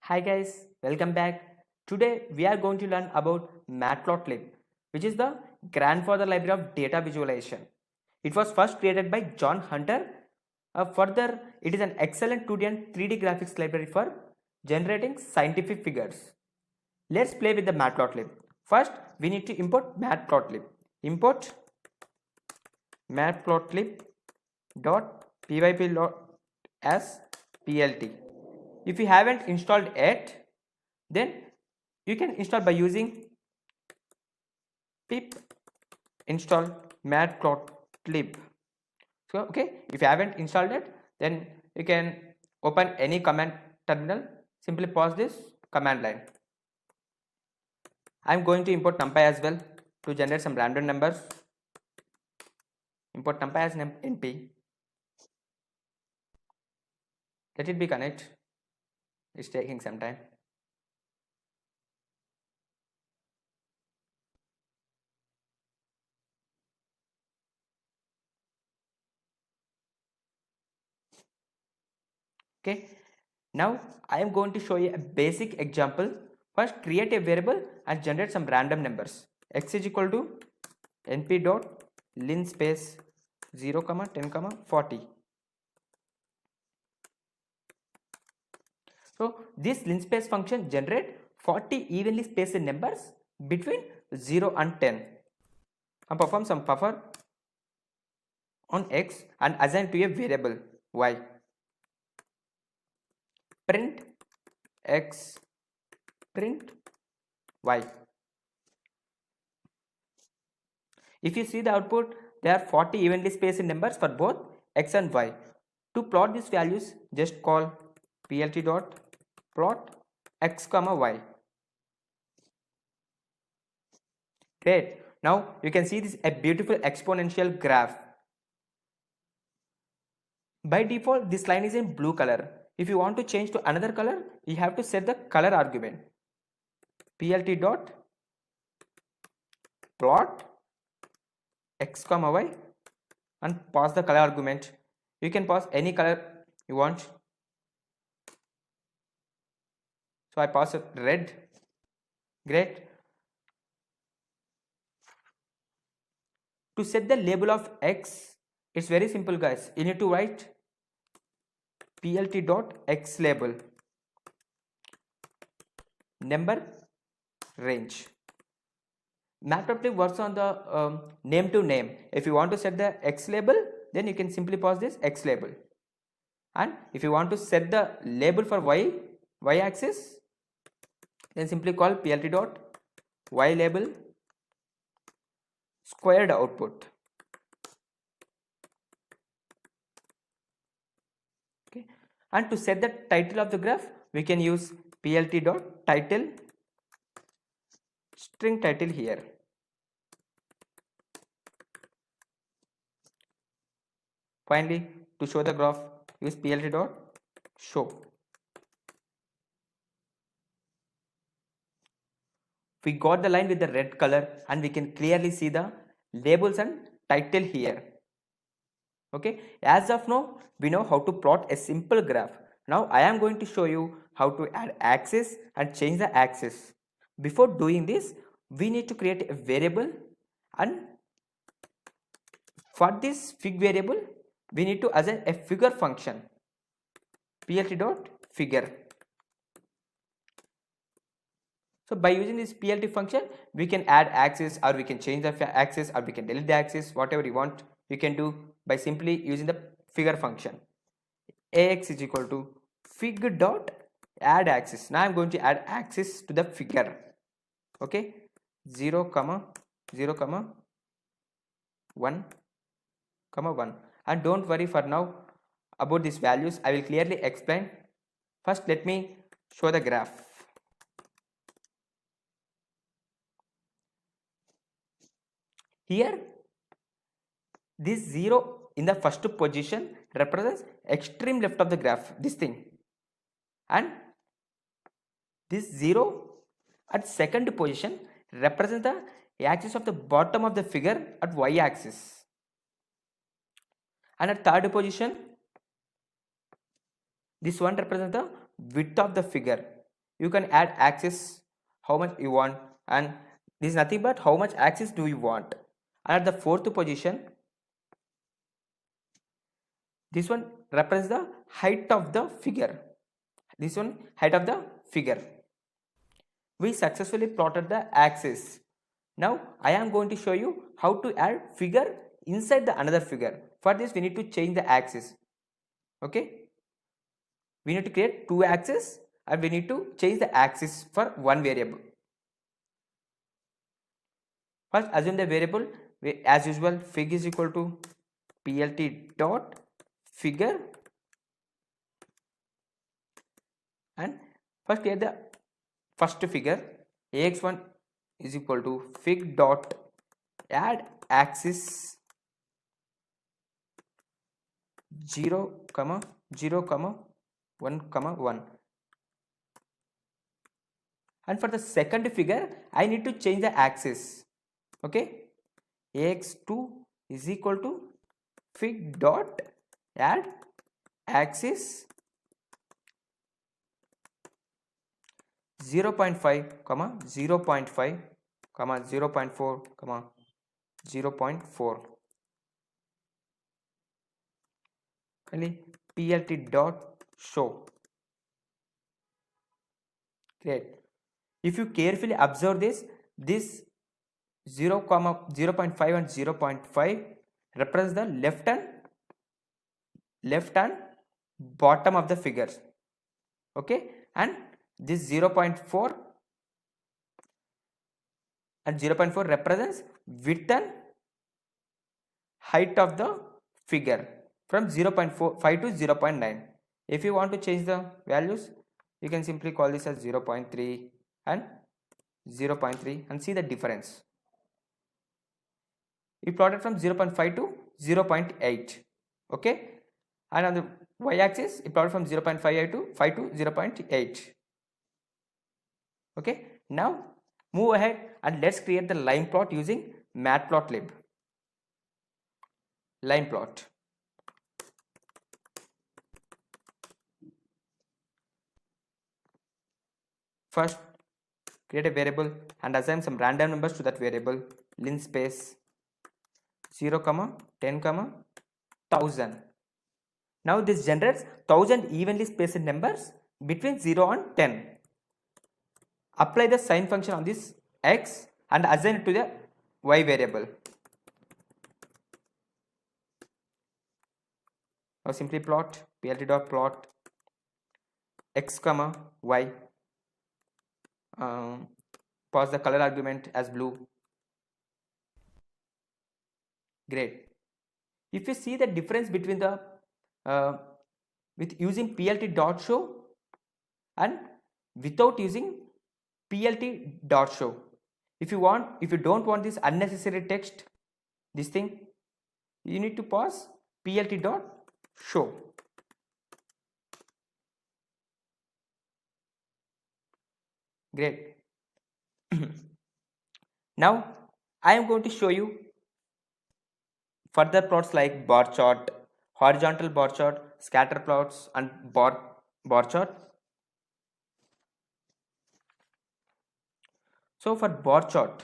Hi guys, welcome back. Today we are going to learn about Matplotlib, which is the grandfather library of data visualization. It was first created by John Hunter. Further, it is an excellent 2D and 3D graphics library for generating scientific figures. Let's play with the Matplotlib. First, we need to import Matplotlib. Import matplotlib.pyp as plt. If you haven't installed it, then you can install by using pip install matplotlib. So if you haven't installed it, then you can open any command terminal, simply pause this command line. I'm going to import numpy as well to generate some random numbers. Import numpy as np. Let it be connect. It's taking some time. Okay, now I am going to show you a basic example. First, create a variable and generate some random numbers. X is equal to np dot linspace 0 comma 10 comma 40. So this linspace function generate 40 evenly spaced numbers between 0 and 10 and perform some buffer on x and assign to a variable y. Print x, print y. If you see the output, there are 40 evenly spaced numbers for both x and y. To plot these values, just call plt dot plot x comma y. Great. Now you can see this a beautiful exponential graph. By default, this line is in blue color. If you want to change to another color, you have to set the color argument. plt dot plot x comma y and pass the color argument. You can pass any color you want. So I pass it red. Great. To set the label of x, it's very simple guys. You need to write plt dot x label number range. Matplotlib works on the name to name. If you want to set the x label, then you can simply pass this x label. And if you want to set the label for y axis, then simply call plt dot y label squared output. Okay. And to set the title of the graph, we can use plt dot title string title here. Finally, to show the graph, use plt dot show. We got the line with the red color and we can clearly see the labels and title here. Okay, as of now, we know how to plot a simple graph. Now I am going to show you how to add axis and change the axis. Before doing this, we need to create a variable, and for this fig variable, we need to assign a figure function, plt dot figure. So by using this plt function, we can add axis, or we can change the axis, or we can delete the axis, whatever you want. You can do by simply using the figure function. Ax is equal to fig dot add axis. Now I'm going to add axis to the figure. Okay, 0 comma 0 comma 1 comma 1. And don't worry for now about these values. I will clearly explain. First, let me show the graph. Here, this 0 in the first position represents extreme left of the graph, this thing, and this 0 at second position represents the axis of the bottom of the figure at y axis, and at third position this one represents the width of the figure, You can add axis how much you want, and this is nothing but how much axis do you want. And at the fourth position, this one represents the height of the figure. This one height of the figure. We successfully plotted the axis. Now I am going to show you how to add figure inside the another figure. For this we need to change the axis. Okay, we need to create two axes and we need to change the axis for one variable. First assume the variable, as usual fig is equal to plt dot figure, and first create the first figure. Ax1 is equal to fig dot add axis 0, 0, 1, 1. And for the second figure I need to change the axis. Okay, ax2 is equal to fig dot add axis 0.5, 0.5, 0.4, 0.4. Finally plt dot show. Great. If you carefully observe this 0, 0.5 and 0.5 represents the left and bottom of the figures. Okay, and this 0.4 and 0.4 represents width and height of the figure from 0.5 to 0.9. If you want to change the values, you can simply call this as 0.3 and 0.3 and see the difference. We plotted from 0.5 to 0.8. Okay, and on the y-axis it plotted from 0.5 to 0.8. Okay, now move ahead and let's create the line plot using matplotlib. Line plot. First create a variable and assign some random numbers to that variable. Linspace 0, 10, 1000. Now this generates 1000 evenly spaced numbers between 0 and 10. Apply the sine function on this x and assign it to the y variable. Now simply plot plt dot plot x, y. Pass the color argument as blue. Great. If you see the difference between the with using plt dot show and without using plt dot show, if you don't want this unnecessary text, this thing, you need to pass plt dot show. Great. Now I am going to show you further plots like bar chart, horizontal bar chart, scatter plots and bar chart. So for bar chart,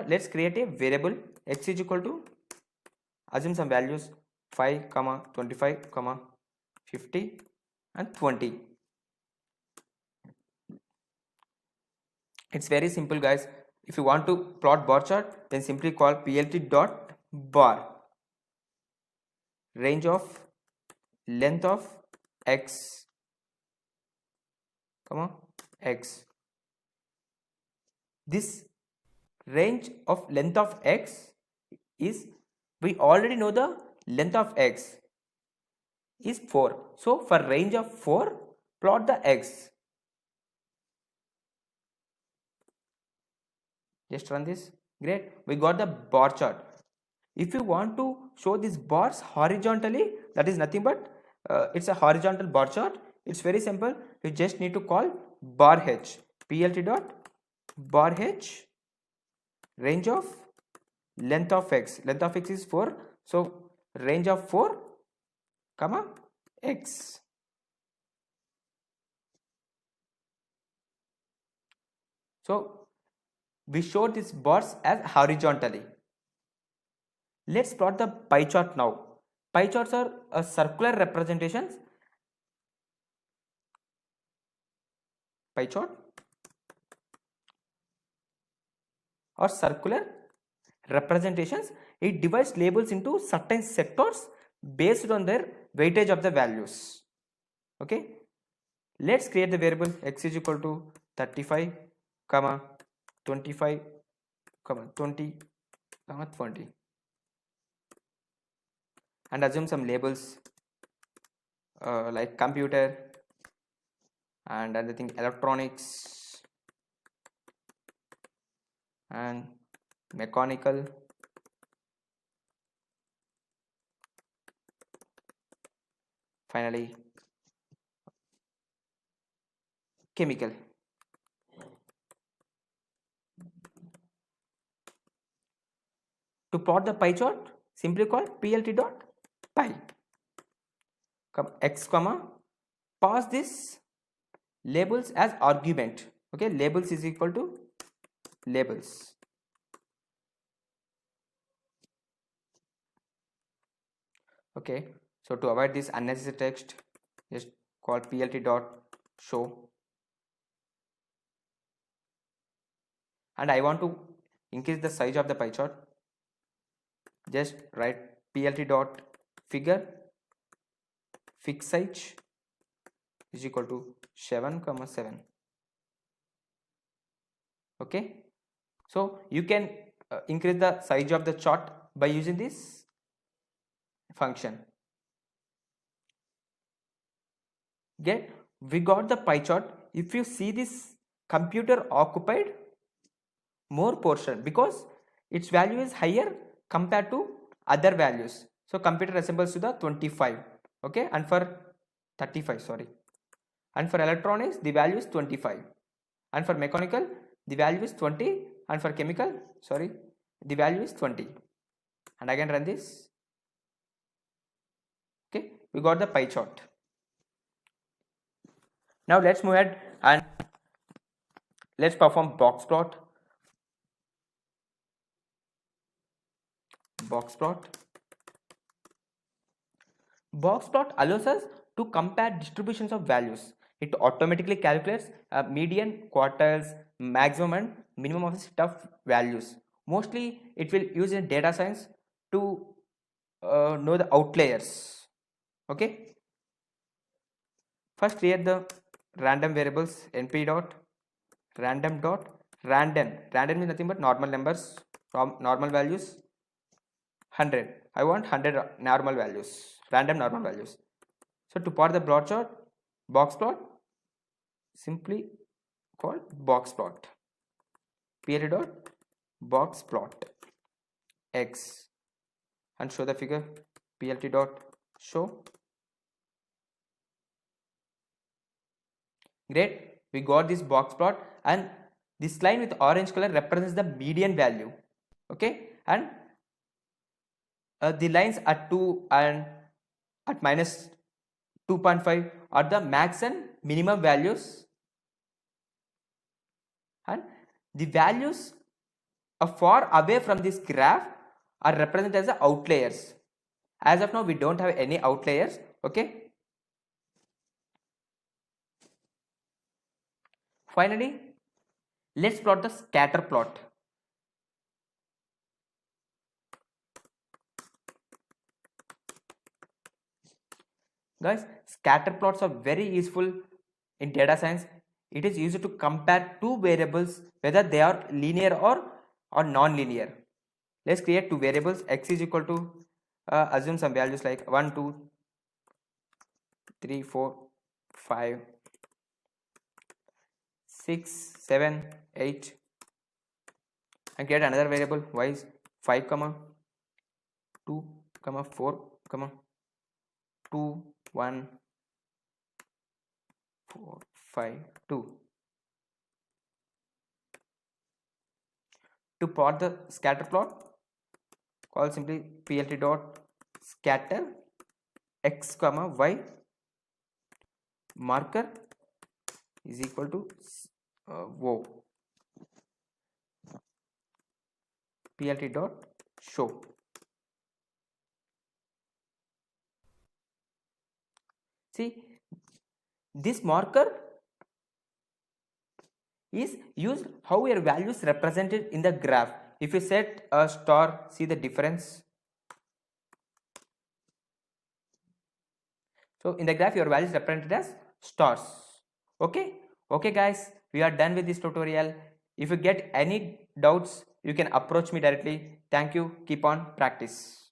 let's create a variable x is equal to, assume some values 5, 25, 50 and 20. It's very simple guys. If you want to plot bar chart, then simply call plt dot bar range of length of x, x. This range of length of x is, we already know the length of x is 4. So for range of 4, plot the x. Just run this. Great, we got the bar chart. If you want to show these bars horizontally, that is nothing but it's a horizontal bar chart. It's very simple. You just need to call bar h, plt dot bar h range of length of x is 4, so range of 4 comma x. So we show these bars as horizontally. Let's plot the pie chart now. Pie charts are a circular representations. Pie chart or circular representations. It divides labels into certain sectors based on their weightage of the values. Okay, let's create the variable x is equal to 35 comma 25 comma 20 comma 20 and assume some labels like computer and other thing electronics and mechanical finally chemical. To plot the pie chart, simply call plt dot pie x comma pass this labels as argument. Okay, labels is equal to labels. Okay, so to avoid this unnecessary text, just call plt dot show, and I want to increase the size of the pie chart. Just write plt dot figure fixed size is equal to 7 comma 7. Okay, so you can increase the size of the chart by using this function. Get, we got the pie chart. If you see this, computer occupied more portion because its value is higher compared to other values. So computer resembles to the 25. Okay, and for 35, sorry, and for electronics the value is 25, and for mechanical the value is 20, and for chemical, sorry, the value is 20. And again run this. Okay, we got the pie chart. Now let's move ahead and let's perform box plot. Box plot allows us to compare distributions of values. It automatically calculates median, quartiles, maximum and minimum of the set of values. Mostly it will use in data science to know the outliers. Okay, first create the random variables np dot random dot random. Random means nothing but normal numbers from normal values. 100, I want 100 normal values, random normal values. So to plot the broad chart, box plot, simply called box plot. Plt dot box plot x and show the figure. Plt dot show. Great, we got this box plot, and this line with orange color represents the median value. Okay, and the lines at 2 and at minus 2.5 are the max and minimum values, and the values are far away from this graph are represented as the outliers. As of now we don't have any outliers. Okay, finally let's plot the scatter plot. Guys, scatter plots are very useful in data science. It is used to compare two variables whether they are linear or non-linear. Let's create two variables. X is equal to assume some values like 1 2 3 4 5 6 7 8 and create another variable y is 5 comma 2 comma 4 comma 2 1 4 5 2. To plot the scatter plot, call simply plt dot scatter x comma y marker is equal to wo plt dot show. See, this marker is used how your values represented in the graph. If you set a star, see the difference. So in the graph your value is represented as stars. Okay guys, we are done with this tutorial. If you get any doubts, you can approach me directly. Thank you. Keep on practice.